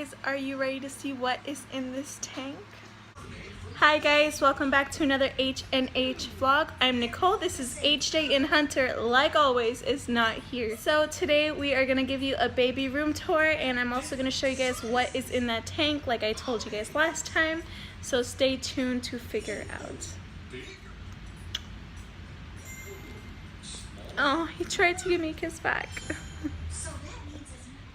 guys, are you ready to see what is in this tank? Hi guys, welcome back to another H&H vlog. I'm Nicole, this is HJ, and Hunter, like always, is not here. So today we are going to give you a baby room tour, and I'm also going to show you guys what is in that tank like I told you guys last time. So stay tuned to figure out. Oh, he tried to give me a kiss back.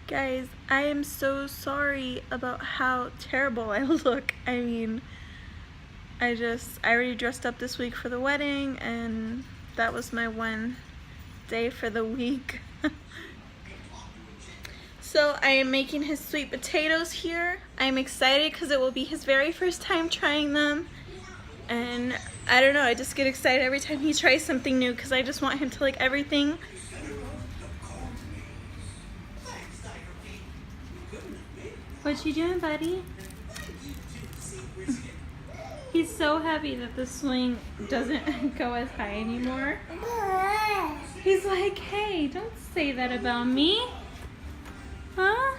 Guys, I am so sorry about how terrible I look. I mean, I already dressed up this week for the wedding, and that was my one day for the week. So I am making his sweet potatoes here. I'm excited because it will be his very first time trying them. And I don't know, I just get excited every time he tries something new because I just want him to like everything. What you doing, buddy? He's so happy that the swing doesn't go as high anymore. He's like, hey, don't say that about me. Huh?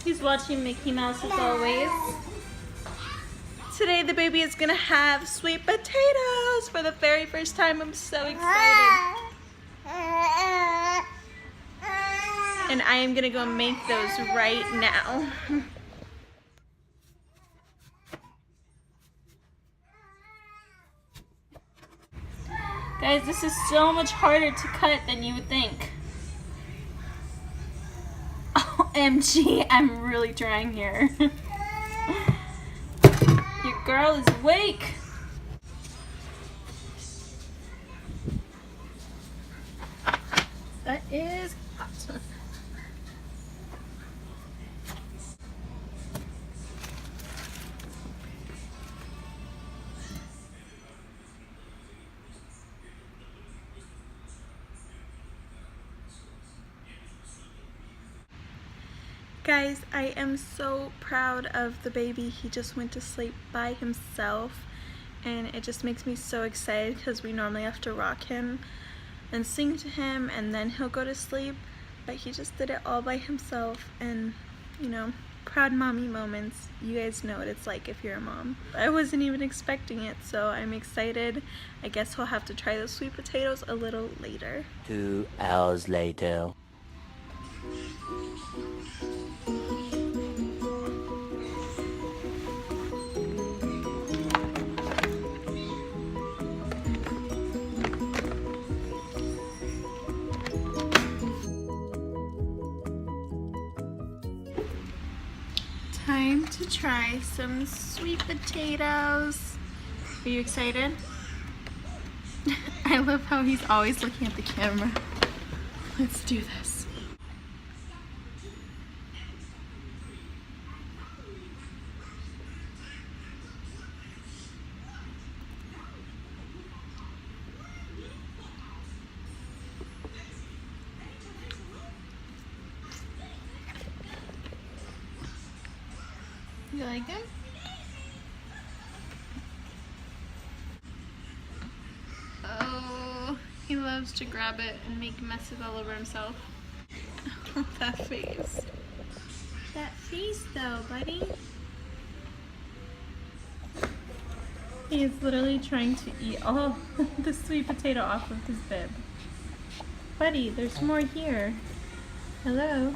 He's watching Mickey Mouse as always. Today the baby is gonna have sweet potatoes for the very first time. I'm so excited. And I am gonna go make those right now. Guys, this is so much harder to cut than you would think. OMG, I'm really trying here. Your girl is awake. That is hot. Guys, I am so proud of the baby. He just went to sleep by himself, and it just makes me so excited because we normally have to rock him and sing to him and then he'll go to sleep, but he just did it all by himself. And you know, proud mommy moments. You guys know what it's like if you're a mom. I wasn't even expecting it, so I'm excited. I guess we'll have to try those sweet potatoes a little later. 2 hours later. Time to try some sweet potatoes. Are you excited? I love how he's always looking at the camera. Let's do this. You like them? Oh, he loves to grab it and make messes all over himself. Oh, that face. That face though, buddy. He is literally trying to eat all the sweet potato off of his bib. Buddy, there's more here. Hello?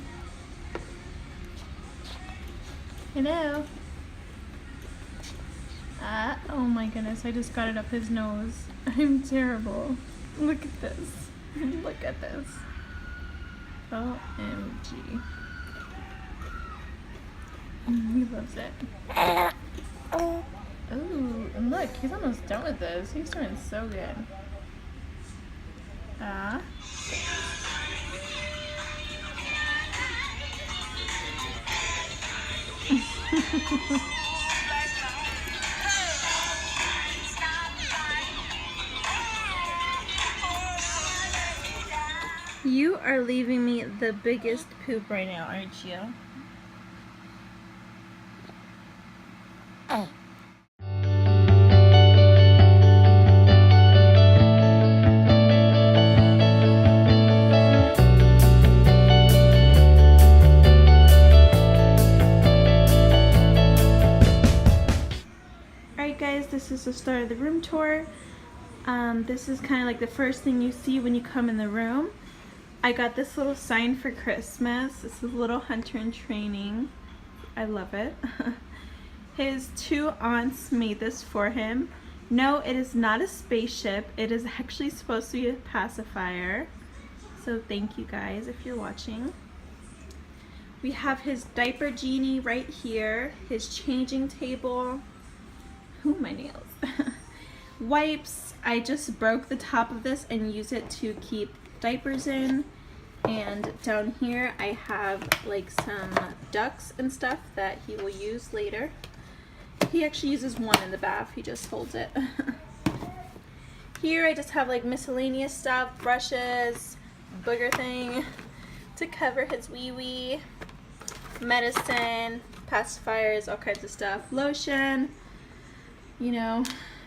Hello? Oh my goodness, I just got it up his nose. I'm terrible. Look at this. Look at this. OMG. He loves it. Oh, and look, he's almost done with this. He's doing so good. You are leaving me the biggest poop right now, aren't you? Alright guys, this is the start of the room tour. This is kind of like the first thing you see when you come in the room. I got this little sign for Christmas. This is Little Hunter in Training. I love it. His two aunts made this for him. No, it is not a spaceship. It is actually supposed to be a pacifier. So thank you guys if you're watching. We have his diaper genie right here. His changing table. Ooh, my nails. Wipes. I just broke the top of this and use it to keep diapers in. And down here I have like some ducks and stuff that he will use later. He actually uses one in the bath. He just holds it. Here I just have like miscellaneous stuff, brushes, booger thing to cover his wee-wee, medicine, pacifiers, all kinds of stuff, lotion, you know,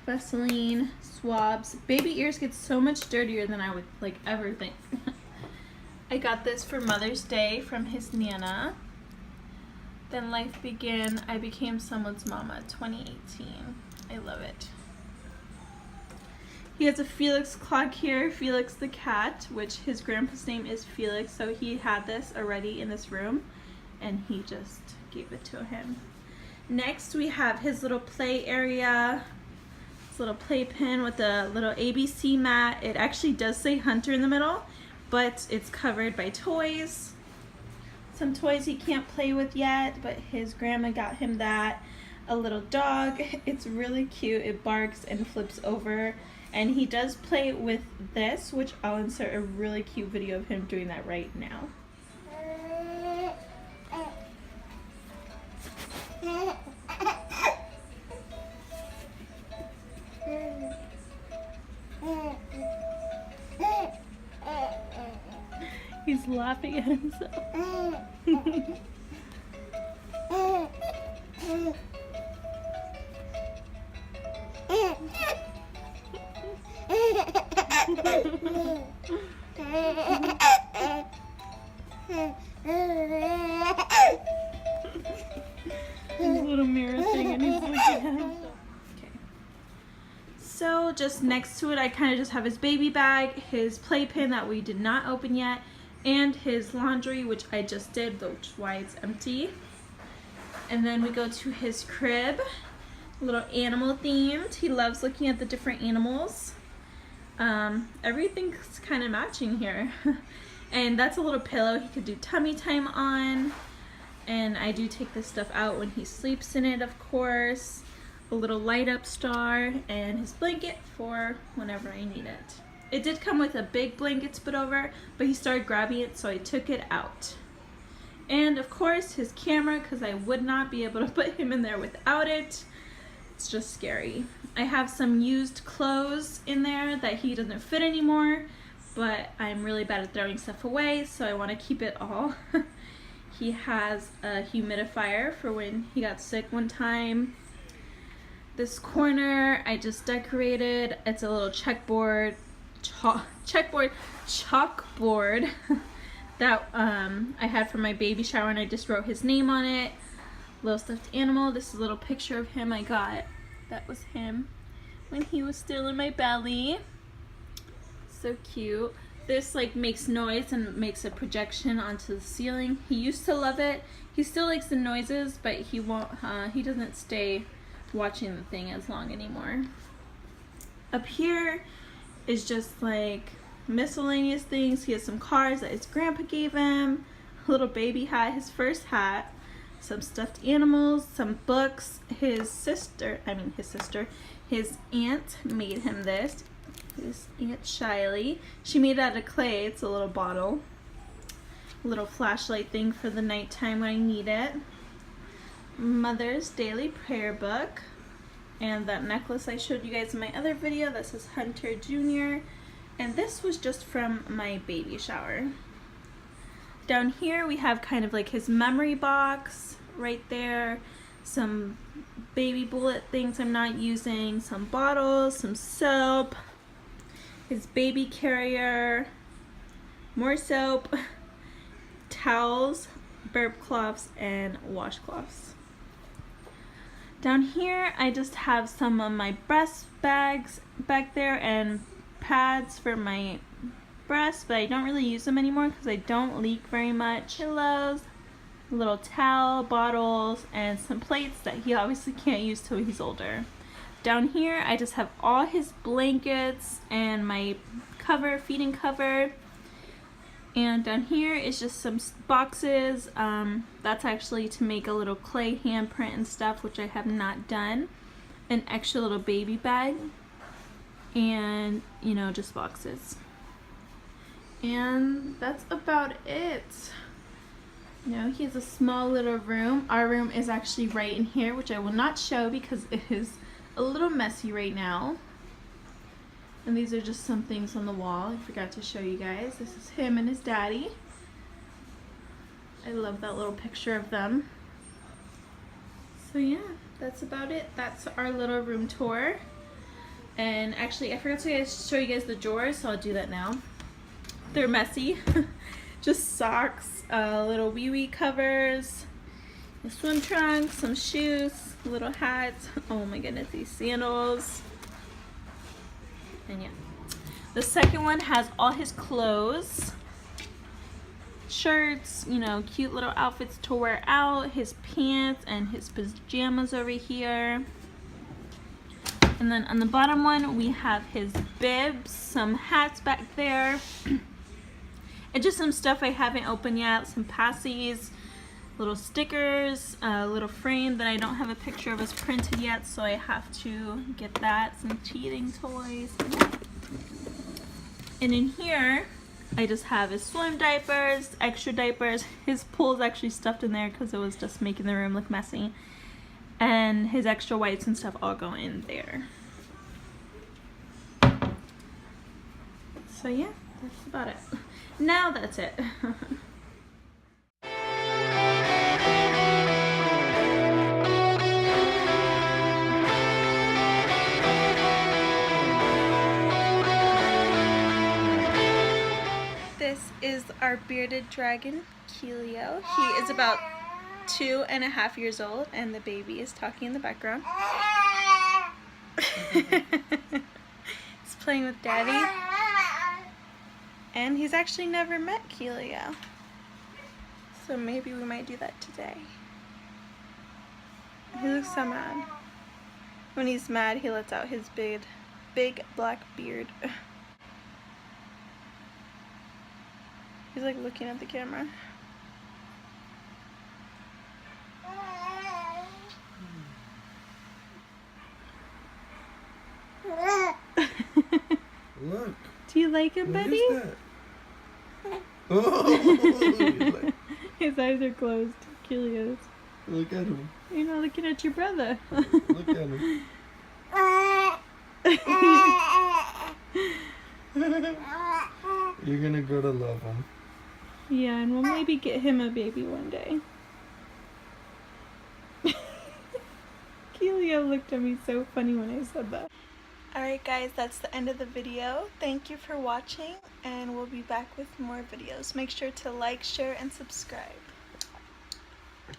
Vaseline, swabs. Baby ears get so much dirtier than I would like ever think. I got this for Mother's Day from his Nana. Then life began. I became someone's mama, 2018. I love it. He has a Felix clock here, Felix the cat, which his grandpa's name is Felix, so he had this already in this room and he just gave it to him. Next we have his little play area, this little playpen with a little ABC mat. It actually does say Hunter in the middle, but it's covered by toys. Some toys he can't play with yet, but his grandma got him that. A little dog. It's really cute. It barks and flips over. And he does play with this, which I'll insert a really cute video of him doing that right now. He's laughing at himself. His little mirror thing and he's looking at himself. Okay. So just next to it I kind of just have his baby bag, his playpen that we did not open yet, and his laundry, which I just did, which is why it's empty. And then we go to his crib, a little animal themed. He loves looking at the different animals. Everything's kind of matching here. And that's a little pillow he could do tummy time on. And I do take this stuff out when he sleeps in it, of course. A little light up star and his blanket for whenever I need it. It did come with a big blanket to put over, but he started grabbing it, so I took it out. And of course his camera, because I would not be able to put him in there without it. It's just scary. I have some used clothes in there that he doesn't fit anymore, but I'm really bad at throwing stuff away, so I want to keep it all. He has a humidifier for when he got sick one time. This corner I just decorated. It's a little chalkboard that I had for my baby shower, and I just wrote his name on it. Little stuffed animal. This is a little picture of him I got. That was him when he was still in my belly. So cute. This like makes noise and makes a projection onto the ceiling. He used to love it. He still likes the noises, but he won't. He doesn't stay watching the thing as long anymore. Up here is just like miscellaneous things. He has some cards that his grandpa gave him. A little baby hat, his first hat. Some stuffed animals, some books. His aunt made him this. His Aunt Shiley. She made it out of clay. It's a little bottle. A little flashlight thing for the nighttime when I need it. Mother's daily prayer book. And that necklace I showed you guys in my other video. This is Hunter Jr. And this was just from my baby shower. Down here we have kind of like his memory box right there. Some baby bullet things I'm not using. Some bottles, some soap. His baby carrier. More soap. Towels, burp cloths, and washcloths. Down here, I just have some of my breast bags back there and pads for my breasts, but I don't really use them anymore because I don't leak very much. Pillows, a little towel, bottles, and some plates that he obviously can't use till he's older. Down here, I just have all his blankets and my cover, feeding cover. And down here is just some boxes. That's actually to make a little clay handprint and stuff, which I have not done. An extra little baby bag. And, you know, just boxes. And that's about it. You know, he has a small little room. Our room is actually right in here, which I will not show because it is a little messy right now. And these are just some things on the wall. I forgot to show you guys. This is him and his daddy. I love that little picture of them. So yeah, that's about it. That's our little room tour. And actually, I forgot to show you guys the drawers, so I'll do that now. They're messy. Just socks, little wee-wee covers, a swim trunk, some shoes, little hats. Oh my goodness, these sandals. And yeah, the second one has all his clothes, shirts, you know, cute little outfits to wear out, his pants and his pajamas over here. And then on the bottom one, we have his bibs, some hats back there, and just some stuff I haven't opened yet, some passies, little stickers, a little frame that I don't have a picture of us printed yet, so I have to get that, some cheating toys. And in here, I just have his swim diapers, extra diapers. His pool's actually stuffed in there because it was just making the room look messy. And his extra wipes and stuff all go in there. So yeah, that's about it. Now that's it. This is our bearded dragon, Keelio. He is about 2.5 years old, and the baby is talking in the background. He's playing with Daddy. And he's actually never met Keelio. So maybe we might do that today. He looks so mad. When he's mad, he lets out his big black beard. He's like looking at the camera. Look. Do you like him, What buddy? is that? Oh, His eyes are closed. Keelio's. look at him. You're not looking at your brother. Look at him. You're gonna grow to love him. Yeah, and we'll maybe get him a baby one day. Keelio looked at me so funny when I said that. Alright guys, that's the end of the video. Thank you for watching, and we'll be back with more videos. Make sure to like, share, and subscribe.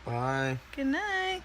Bye. Good night.